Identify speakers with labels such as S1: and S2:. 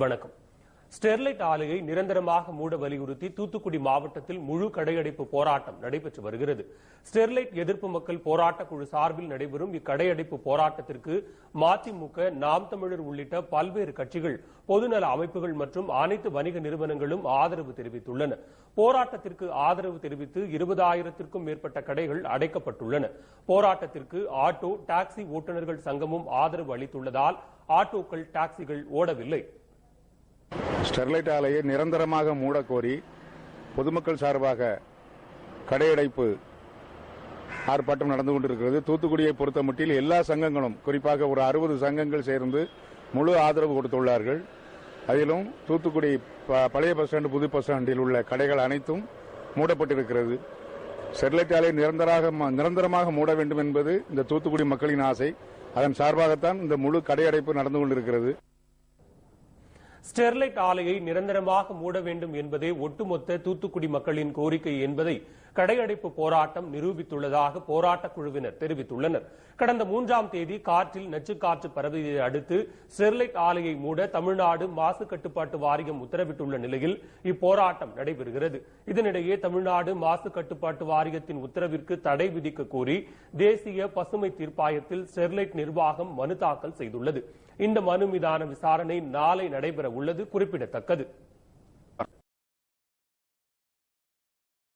S1: வணக்கம். ஸ்டெர்லைட் ஆலையை நிரந்தரமாக மூட வலியுறுத்தி தூத்துக்குடி மாவட்டத்தில் முழு கடையடைப்பு போராட்டம் நடைபெற்று வருகிறது. ஸ்டெர்லைட் எதிர்ப்பு மக்கள் போராட்டக் குழு சார்பில் நடைபெறும் இக்கடையடைப்பு போராட்டத்திற்கு மதிமுக, நாம் தமிழர் உள்ளிட்ட பல்வேறு கட்சிகள், பொதுநல அமைப்புகள் மற்றும் அனைத்து வணிக நிறுவனங்களும் ஆதரவு தெரிவித்துள்ளன. போராட்டத்திற்கு ஆதரவு தெரிவித்து 20,000க்கும் மேற்பட்ட கடைகள் அடைக்கப்பட்டுள்ளன. போராட்டத்திற்கு ஆட்டோ, டாக்ஸி ஓட்டுநர்கள் சங்கமும் ஆதரவு அளித்துள்ளதால் ஆட்டோக்கள், டாக்ஸிகள் ஓடவில்லை.
S2: ஸ்டெர்லைட் ஆலையை நிரந்தரமாக மூடக்கோரி பொதுமக்கள் சார்பாக கடையடைப்பு ஆர்ப்பாட்டம் நடந்து கொண்டிருக்கிறது. தூத்துக்குடியை பொறுத்தமட்டில் எல்லா சங்கங்களும், குறிப்பாக ஒரு 60 சங்கங்கள் சேர்ந்து முழு ஆதரவு கொடுத்துள்ளார்கள். அதிலும் தூத்துக்குடி பழைய பஸ் ஸ்டாண்டு, புது பஸ் ஸ்டாண்டில் உள்ள கடைகள் அனைத்தும் மூடப்பட்டிருக்கிறது. ஸ்டெர்லைட் ஆலையை நிரந்தரமாக மூட வேண்டும் என்பது இந்த தூத்துக்குடி மக்களின் ஆசை. அதன் சார்பாகத்தான் இந்த முழு கடையடைப்பு நடந்து கொண்டிருக்கிறது.
S1: ஸ்டெர்லைட் ஆலையை நிரந்தரமாக மூட வேண்டும் என்பதே ஒட்டுமொத்த தூத்துக்குடி மக்களின் கோரிக்கை என்பதை கடையடைப்பு போராட்டம் நிரூபித்துள்ளதாக போராட்டக் குழுவினர் தெரிவித்துள்ளனர். கடந்த 3ஆம் தேதி காற்றில் நச்சுக்காற்று பரவியதை அடுத்து ஸ்டெர்லைட் ஆலையை மூட தமிழ்நாடு மாசு கட்டுப்பாட்டு வாரியம் உத்தரவிட்டுள்ள நிலையில் இப்போராட்டம் நடைபெறுகிறது. இதனிடையே தமிழ்நாடு மாசு கட்டுப்பாட்டு வாரியத்தின் உத்தரவிற்கு தடை விதிக்க கோரி தேசிய பசுமை தீர்ப்பாயத்தில் ஸ்டெர்லைட் நிர்வாகம் மனு தாக்கல் செய்துள்ளது. இந்த மனு மீதான விசாரணை நாளை நடைபெற உள்ளது குறிப்பிடத்தக்கது.